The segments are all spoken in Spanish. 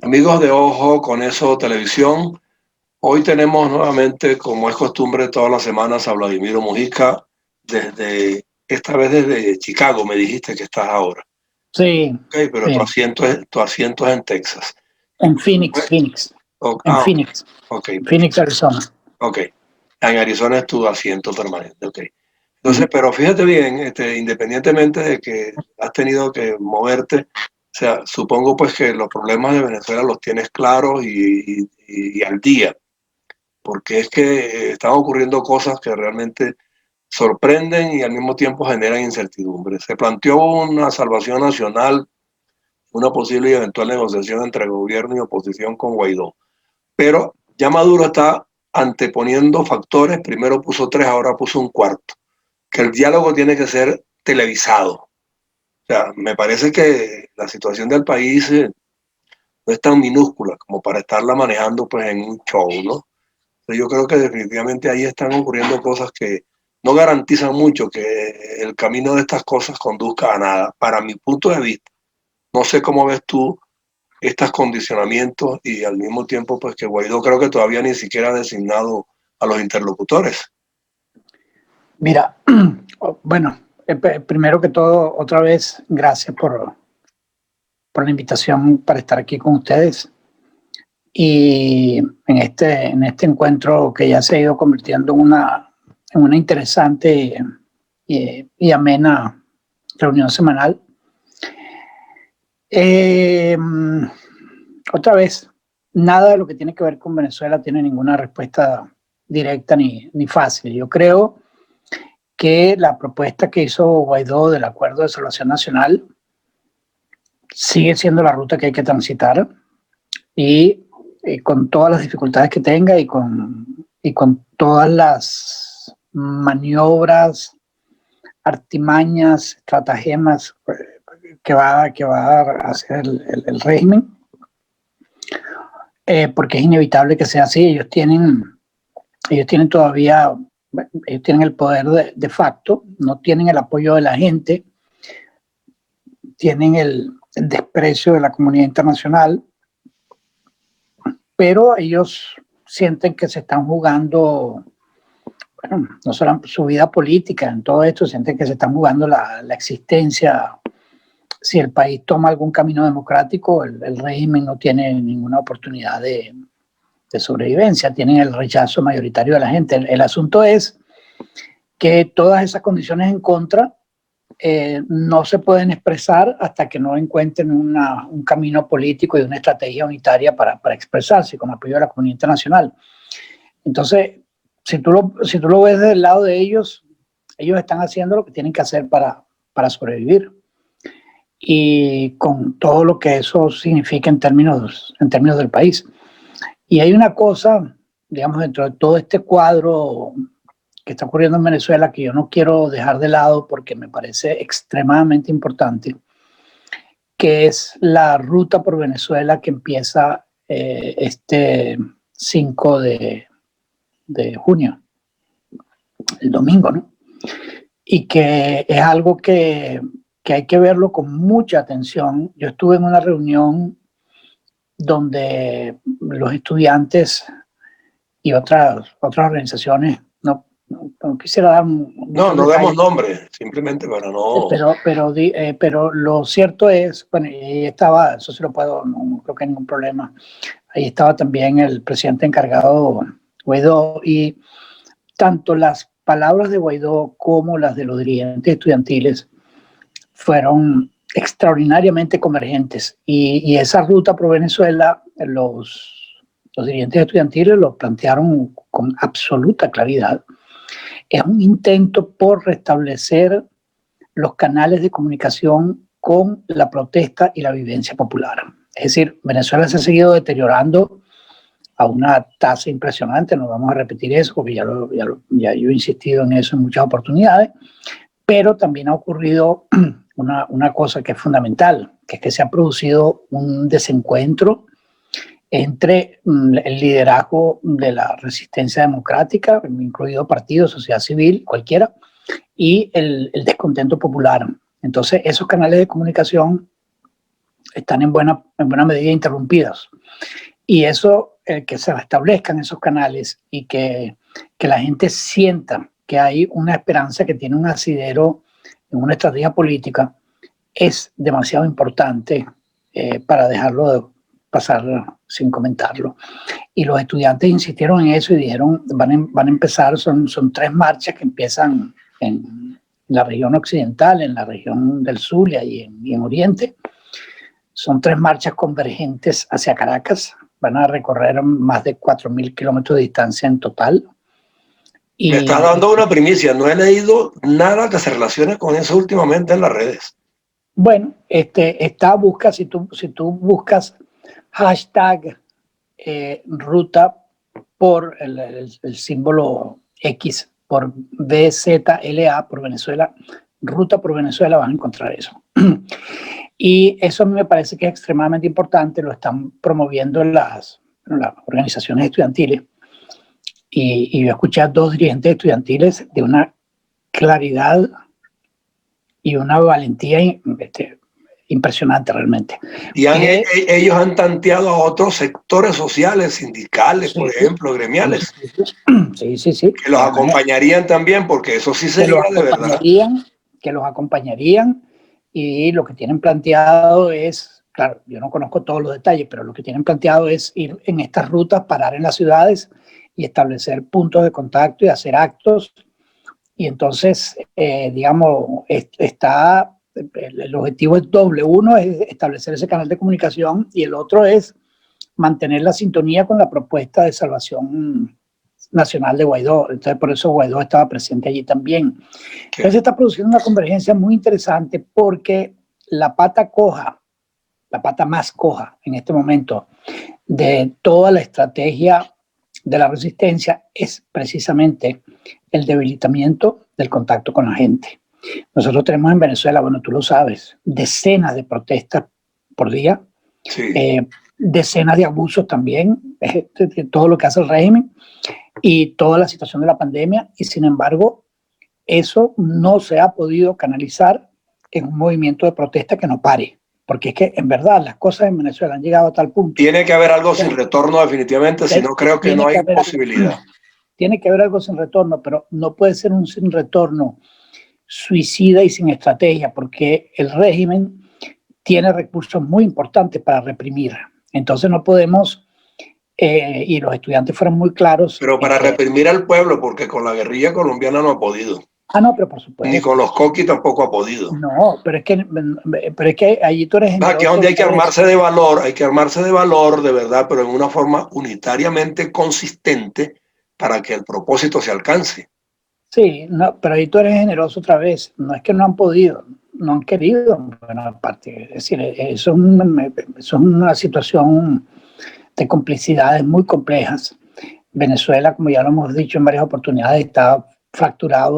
Amigos de Ojo con Eso Televisión, hoy tenemos nuevamente, como es costumbre todas las semanas, a Vladimiro Mujica, esta vez desde Chicago, me dijiste que estás ahora. Sí, Ok, pero tu sí. asiento es en Texas. En Phoenix, Pues, Phoenix. En ok, Phoenix, ok, Phoenix, perfecto. Arizona. Ok, en Arizona es tu asiento permanente, ok. Entonces, Ujú. pero fíjate bien, independientemente de que has tenido que moverte, o sea, supongo pues que los problemas de Venezuela los tienes claros y al día, porque es que están ocurriendo cosas que realmente sorprenden y al mismo tiempo generan incertidumbre. Se planteó una salvación nacional, una posible y eventual negociación entre gobierno y oposición con Guaidó, pero ya Maduro está anteponiendo factores, primero puso tres, ahora puso un cuarto, que el diálogo tiene que ser televisado. O sea, me parece que la situación del país no es tan minúscula como para estarla manejando pues en un show, ¿no? Yo creo que definitivamente ahí están ocurriendo cosas que no garantizan mucho que el camino de estas cosas conduzca a nada, para mi punto de vista. No sé cómo ves tú estos condicionamientos y al mismo tiempo pues que Guaidó creo que todavía ni siquiera ha designado a los interlocutores. Mira, bueno, primero que todo, otra vez, gracias por la invitación para estar aquí con ustedes. Y en este encuentro que ya se ha ido convirtiendo en una interesante y amena reunión semanal. Eh, Otra vez, nada de lo que tiene que ver con Venezuela tiene ninguna respuesta directa ni fácil. Yo creo que la propuesta que hizo Guaidó del Acuerdo de Salvación Nacional sigue siendo la ruta que hay que transitar y con todas las dificultades que tenga y con todas las maniobras, artimañas, estratagemas que va a hacer el régimen, porque es inevitable que sea así. Ellos tienen todavía, ellos tienen el poder de facto, no tienen el apoyo de la gente, tienen el desprecio de la comunidad internacional, pero ellos sienten que se están jugando, bueno, no solo su vida política, en todo esto sienten que se están jugando la existencia. Si el país toma algún camino democrático, el régimen no tiene ninguna oportunidad de sobrevivencia, tienen el rechazo mayoritario de la gente. El asunto es que todas esas condiciones en contra no se pueden expresar hasta que no encuentren un camino político y una estrategia unitaria para expresarse con apoyo de la comunidad internacional. Entonces, si tú lo ves del lado de ellos están haciendo lo que tienen que hacer para sobrevivir y con todo lo que eso significa en términos del país. Y hay una cosa, digamos, dentro de todo este cuadro que está ocurriendo en Venezuela que yo no quiero dejar de lado porque me parece extremadamente importante, que es la ruta por Venezuela que empieza este 5 de junio, el domingo, ¿no? Y que es algo que hay que verlo con mucha atención. Yo estuve en una reunión donde los estudiantes y otras organizaciones, no quisiera dar No, muchos no demos detalles, nombres, simplemente para no... pero lo cierto es, bueno, y estaba, eso sí lo puedo, no creo que hay ningún problema, ahí estaba también el presidente encargado, Guaidó, y tanto las palabras de Guaidó como las de los dirigentes estudiantiles fueron extraordinariamente convergentes. Y esa ruta por Venezuela, los dirigentes estudiantiles lo plantearon con absoluta claridad. Es un intento por restablecer los canales de comunicación con la protesta y la vivencia popular. Es decir, Venezuela se ha seguido deteriorando a una tasa impresionante, no vamos a repetir eso porque ya yo he insistido en eso en muchas oportunidades, pero también ha ocurrido una cosa que es fundamental, que es que se ha producido un desencuentro entre el liderazgo de la resistencia democrática, incluido partidos, sociedad civil, cualquiera, y el descontento popular. Entonces, esos canales de comunicación están en buena medida interrumpidos. Y eso, que se restablezcan esos canales y que la gente sienta que hay una esperanza, que tiene un asidero en una estrategia política, es demasiado importante para dejarlo de pasar sin comentarlo. Y los estudiantes insistieron en eso y dijeron, van a empezar, son 3 marchas que empiezan en la región occidental, en la región del Zulia y en Oriente. Son 3 marchas convergentes hacia Caracas. Van a recorrer más de 4.000 kilómetros de distancia en total. Y me estás dando una primicia. No he leído nada que se relacione con eso últimamente en las redes. Bueno, busca, si tú buscas hashtag ruta por el símbolo X, por VZLA, por Venezuela, ruta por Venezuela, vas a encontrar eso. Y eso me parece que es extremadamente importante, lo están promoviendo las organizaciones estudiantiles. Y yo escuché a 2 dirigentes estudiantiles de una claridad y una valentía impresionante realmente. Y ellos han tanteado a otros sectores sociales, sindicales, sí, por ejemplo, gremiales. Sí. Que los acompañarían también, porque eso sí sería de verdad. Que los acompañarían, y lo que tienen planteado es, claro, yo no conozco todos los detalles, pero lo que tienen planteado es ir en estas rutas, parar en las ciudades y establecer puntos de contacto y hacer actos. Y entonces, digamos, el objetivo es doble. Uno es establecer ese canal de comunicación y el otro es mantener la sintonía con la propuesta de salvación nacional de Guaidó. Entonces, por eso Guaidó estaba presente allí también. Entonces, se está produciendo una convergencia muy interesante, porque la pata coja, la pata más coja en este momento de toda la estrategia de la resistencia, es precisamente el debilitamiento del contacto con la gente. Nosotros tenemos en Venezuela, bueno, tú lo sabes, decenas de protestas por día, sí. Decenas de abusos también, de todo lo que hace el régimen y toda la situación de la pandemia, y sin embargo eso no se ha podido canalizar en un movimiento de protesta que no pare, porque es que en verdad las cosas en Venezuela han llegado a tal punto. Tiene que haber algo sin retorno definitivamente, si no creo que no hay posibilidad. Tiene que haber algo sin retorno, pero no puede ser un sin retorno suicida y sin estrategia, porque el régimen tiene recursos muy importantes para reprimir. Entonces no podemos, y los estudiantes fueron muy claros. Pero para reprimir al pueblo, porque con la guerrilla colombiana no ha podido. Ah, no, pero por supuesto. Ni con los coquis tampoco ha podido. No, pero es que allí tú eres generoso. Aquí es donde hay que armarse de valor, de verdad, pero en una forma unitariamente consistente para que el propósito se alcance. Sí, no, pero ahí tú eres generoso otra vez. No es que no han podido, no han querido. Bueno, aparte, es decir, eso es una situación de complicidades muy complejas. Venezuela, como ya lo hemos dicho en varias oportunidades, está fracturada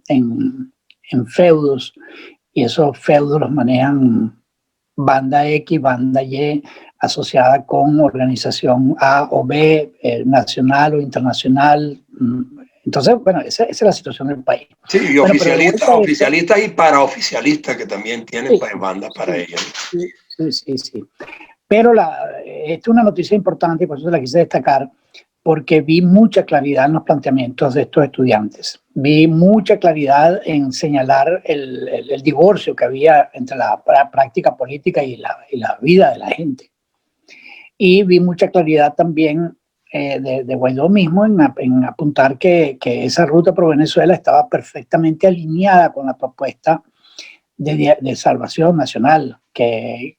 en feudos, y esos feudos los manejan banda X, banda Y, asociada con organización A o B, nacional o internacional. Entonces, bueno, esa es la situación del país. Sí, y bueno, oficialistas y paraoficialistas que también tienen, sí, bandas para ellos. Sí. Pero esta es una noticia importante y por eso la quise destacar, porque vi mucha claridad en los planteamientos de estos estudiantes. Vi mucha claridad en señalar el divorcio que había entre la práctica política y la vida de la gente. Y vi mucha claridad también de Guaidó mismo en apuntar que esa ruta por Venezuela estaba perfectamente alineada con la propuesta de salvación nacional que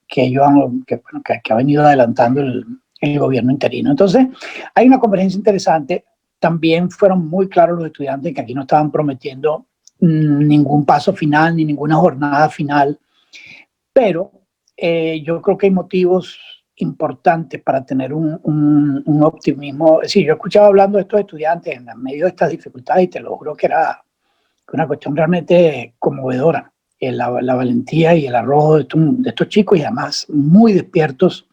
ha venido adelantando el gobierno interino. Entonces, hay una convergencia interesante. También fueron muy claros los estudiantes que aquí no estaban prometiendo ningún paso final ni ninguna jornada final, pero yo creo que hay motivos importantes para tener un optimismo. Sí, yo escuchaba hablando de estos estudiantes en medio de estas dificultades y te lo juro que era una cuestión realmente conmovedora. La valentía y el arrojo de estos chicos, y además muy despiertos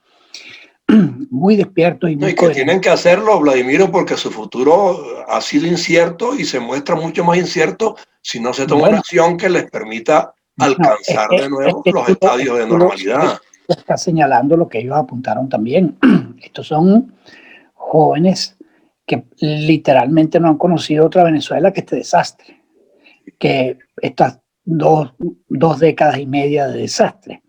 y muy no, y que tienen que hacerlo, Vladimiro, porque su futuro ha sido incierto y se muestra mucho más incierto si no se toma una acción que les permita alcanzar de nuevo los estadios de normalidad. Está señalando lo que ellos apuntaron también. Estos son jóvenes que literalmente no han conocido otra Venezuela que este desastre, que estas dos décadas y media de desastre.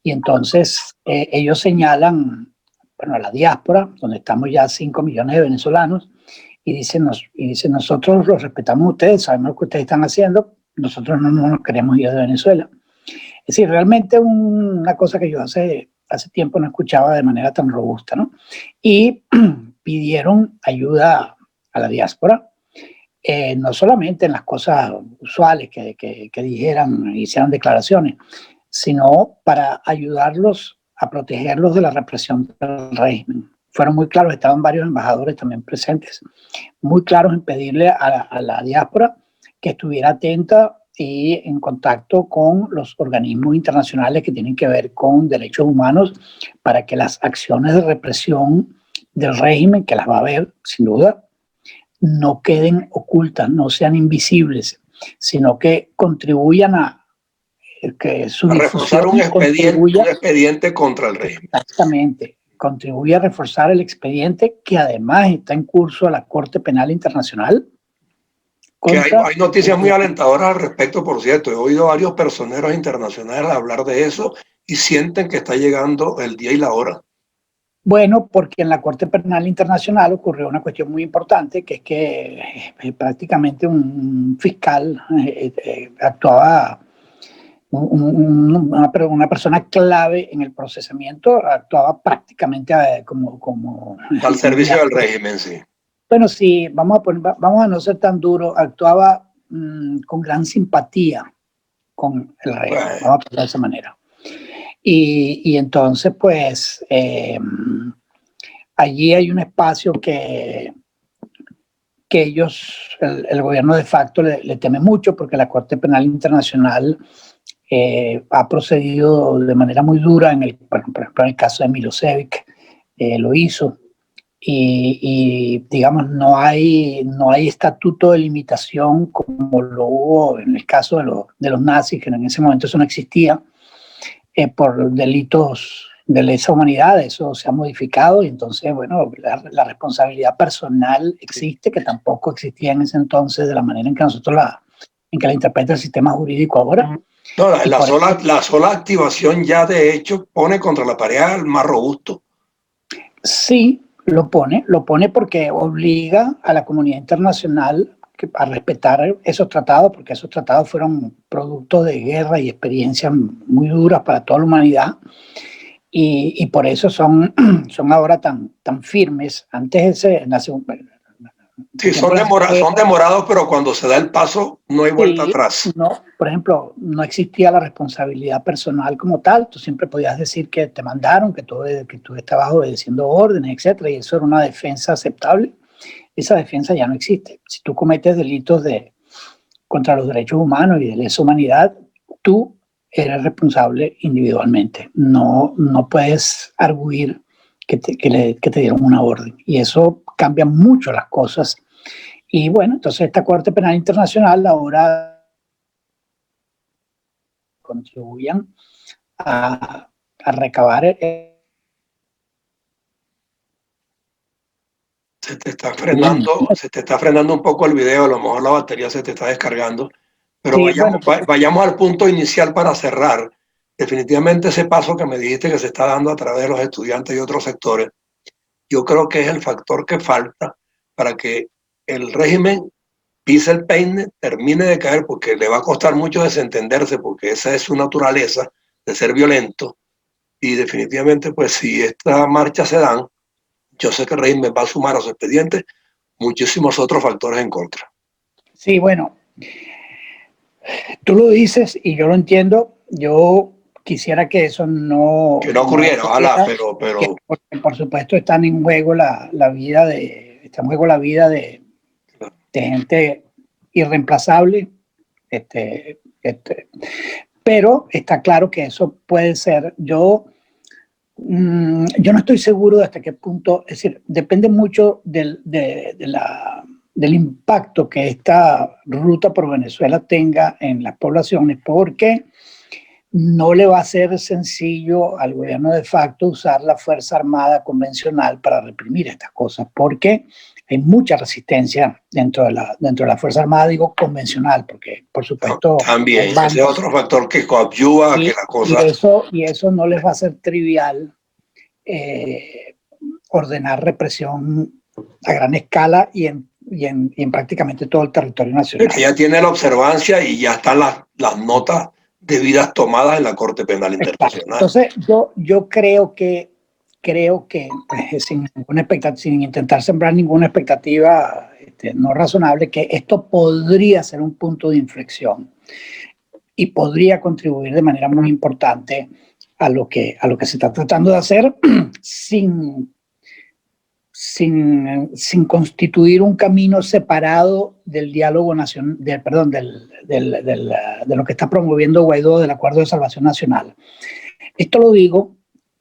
Y entonces ellos señalan, bueno, a la diáspora, donde estamos ya 5 millones de venezolanos, y dicen, nosotros los respetamos a ustedes, sabemos lo que ustedes están haciendo, nosotros no nos queremos ir de Venezuela. Es decir, realmente una cosa que yo hace tiempo no escuchaba de manera tan robusta, ¿no? Y pidieron ayuda a la diáspora, no solamente en las cosas usuales que dijeran, hicieran declaraciones, sino para ayudarlos a protegerlos de la represión del régimen. Fueron muy claros, estaban varios embajadores también presentes, muy claros en pedirle a la diáspora que estuviera atenta y en contacto con los organismos internacionales que tienen que ver con derechos humanos para que las acciones de represión del régimen, que las va a haber sin duda, no queden ocultas, no sean invisibles, sino que contribuyan a que su reforzar un expediente contra el régimen. Exactamente, contribuye a reforzar el expediente que además está en curso a la Corte Penal Internacional. Que hay noticias muy alentadoras al respecto, por cierto. He oído varios personeros internacionales hablar de eso y sienten que está llegando el día y la hora. Bueno, porque en la Corte Penal Internacional ocurrió una cuestión muy importante, que es que prácticamente un fiscal actuaba, una persona clave en el procesamiento, actuaba prácticamente como al servicio del régimen, sí. Bueno, sí, vamos a no ser tan duros, actuaba con gran simpatía con el régimen, vamos a ponerlo de esa manera. Y entonces, pues, allí hay un espacio que ellos, el gobierno de facto le teme mucho, porque la Corte Penal Internacional ha procedido de manera muy dura, por ejemplo, en el caso de Milosevic, lo hizo. Y digamos, no hay estatuto de limitación como lo hubo en el caso de los nazis, que en ese momento eso no existía, por delitos de lesa humanidad. Eso se ha modificado y entonces, bueno, la responsabilidad personal existe, que tampoco existía en ese entonces de la manera en que nosotros la interpreta el sistema jurídico ahora. No, la sola activación ya de hecho pone contra la pared al más robusto. Sí, lo pone porque obliga a la comunidad internacional a respetar esos tratados, porque esos tratados fueron producto de guerra y experiencias muy duras para toda la humanidad, y por eso son ahora tan firmes. Antes sí, son demorados, pero cuando se da el paso no hay vuelta atrás. No, por ejemplo, no existía la responsabilidad personal como tal. Tú siempre podías decir que te mandaron, que tú estabas obedeciendo órdenes, etcétera, y eso era una defensa aceptable. Esa defensa ya no existe. Si tú cometes delitos contra los derechos humanos y de lesa humanidad, tú eres responsable individualmente. No puedes arguir que te dieron una orden. Y eso cambia mucho las cosas. Y bueno, entonces esta Corte Penal Internacional ahora contribuyan a recabar. Se te está frenando un poco el video, a lo mejor la batería se te está descargando, pero sí, vayamos al punto inicial para cerrar. Definitivamente ese paso que me dijiste que se está dando a través de los estudiantes y otros sectores, yo creo que es el factor que falta para que el régimen pise el peine, termine de caer, porque le va a costar mucho desentenderse, porque esa es su naturaleza de ser violento. Y definitivamente, pues si esta marcha se dan, yo sé que el régimen va a sumar a su expediente muchísimos otros factores en contra. Sí, bueno, tú lo dices y yo lo entiendo. Yo quisiera que eso no ocurriera, ojalá, pero por supuesto están en juego la vida de gente irreemplazable, pero está claro que eso puede ser. Yo no estoy seguro de hasta qué punto, es decir, depende mucho de del impacto que esta ruta por Venezuela tenga en las poblaciones, porque no le va a ser sencillo al gobierno de facto usar la Fuerza Armada convencional para reprimir estas cosas, porque hay mucha resistencia dentro de la Fuerza Armada, digo convencional, porque por supuesto también ese es otro factor que coadyuva a que la cosa... Y eso no les va a ser trivial ordenar represión a gran escala y en prácticamente todo el territorio nacional. Que ya tiene la observancia y ya están las notas debidas tomadas en la Corte Penal Internacional. Entonces, yo creo que pues, sin intentar sembrar ninguna expectativa no razonable, que esto podría ser un punto de inflexión y podría contribuir de manera muy importante a lo que se está tratando de hacer sin constituir un camino separado del diálogo nacional, de lo que está promoviendo Guaidó del Acuerdo de Salvación Nacional. Esto lo digo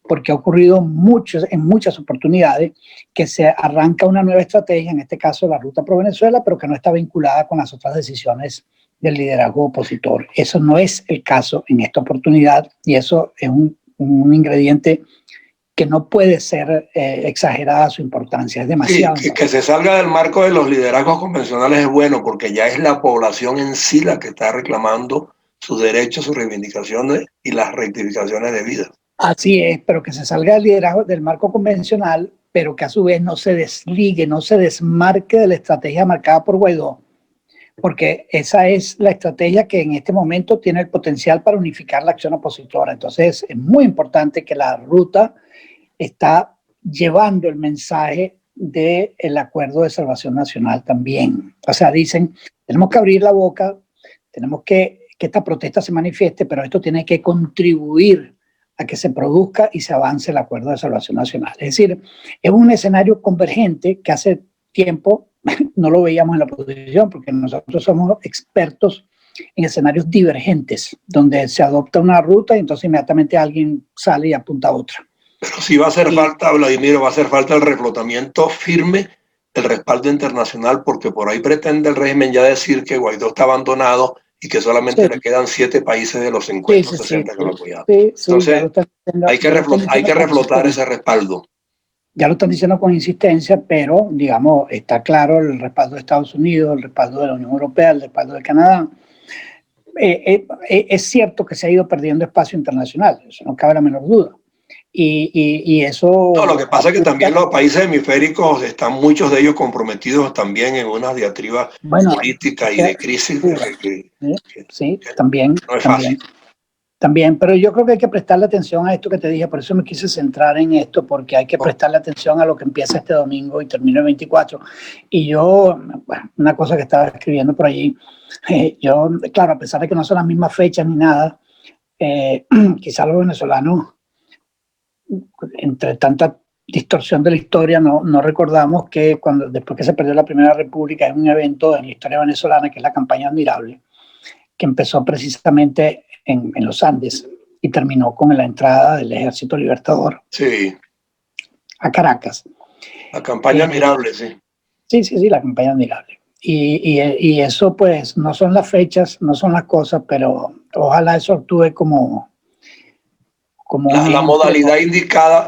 porque ha ocurrido en muchas oportunidades que se arranca una nueva estrategia, en este caso la Ruta Pro Venezuela, pero que no está vinculada con las otras decisiones del liderazgo opositor. Eso no es el caso en esta oportunidad y eso es un ingrediente que no puede ser exagerada su importancia, es demasiado. Sí, que se salga del marco de los liderazgos convencionales es bueno, porque ya es la población en sí la que está reclamando sus derechos, sus reivindicaciones y las rectificaciones debidas. Así es, pero que se salga del liderazgo del marco convencional, pero que a su vez no se desligue, no se desmarque de la estrategia marcada por Guaidó, porque esa es la estrategia que en este momento tiene el potencial para unificar la acción opositora. Entonces es muy importante que la ruta está llevando el mensaje del Acuerdo de Salvación Nacional también. O sea, dicen, tenemos que abrir la boca, tenemos que esta protesta se manifieste, pero esto tiene que contribuir a que se produzca y se avance el Acuerdo de Salvación Nacional. Es decir, es un escenario convergente que hace tiempo no lo veíamos en la oposición, porque nosotros somos expertos en escenarios divergentes, donde se adopta una ruta y entonces inmediatamente alguien sale y apunta a otra. Pero sí va a hacer falta, Vladimiro, va a hacer falta el reflotamiento firme, el respaldo internacional, porque por ahí pretende el régimen ya decir que Guaidó está abandonado y que solamente le quedan 7 países de los 50 o 60 que lo apoyaban. Entonces, hay que reflotar ese respaldo. Ya lo están diciendo con insistencia, pero, digamos, está claro el respaldo de Estados Unidos, el respaldo de la Unión Europea, el respaldo de Canadá. Es cierto que se ha ido perdiendo espacio internacional, eso no cabe la menor duda. Y eso... No, lo que pasa es que también los países hemisféricos están muchos de ellos comprometidos también en una diatriba política y de crisis. Sí, también. No es fácil. También, pero yo creo que hay que prestarle atención a esto que te dije, por eso me quise centrar en esto, porque hay que prestarle atención a lo que empieza este domingo y termina el 24. Y yo, bueno, una cosa que estaba escribiendo por allí, yo, claro, a pesar de que no son las mismas fechas ni nada, quizás los venezolanos, entre tanta distorsión de la historia, no recordamos que después que se perdió la Primera República, hay un evento en la historia venezolana que es la campaña Admirable, que empezó precisamente en los Andes y terminó con la entrada del Ejército Libertador a Caracas. La campaña Admirable, sí. Sí, la campaña Admirable. Y eso, pues, no son las fechas, no son las cosas, pero ojalá eso actúe como la modalidad indicada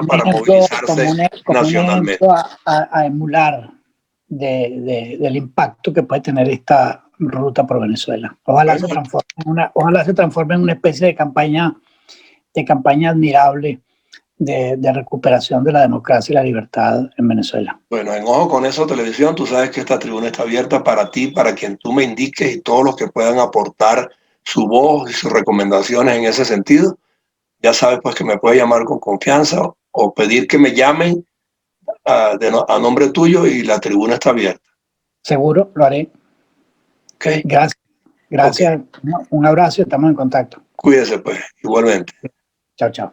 para movilizarse nacionalmente. A emular del impacto que puede tener esta ruta por Venezuela. Ojalá se transforme en una especie de campaña admirable de recuperación de la democracia y la libertad en Venezuela. Bueno, en Ojo con Eso Televisión, tú sabes que esta tribuna está abierta para ti, para quien tú me indiques y todos los que puedan aportar su voz y sus recomendaciones en ese sentido. Ya sabes pues que me puedes llamar con confianza o pedir que me llamen a nombre tuyo y la tribuna está abierta. Seguro, lo haré. Okay. Gracias. Okay. Un abrazo, estamos en contacto. Cuídese pues, igualmente. Chao, chao.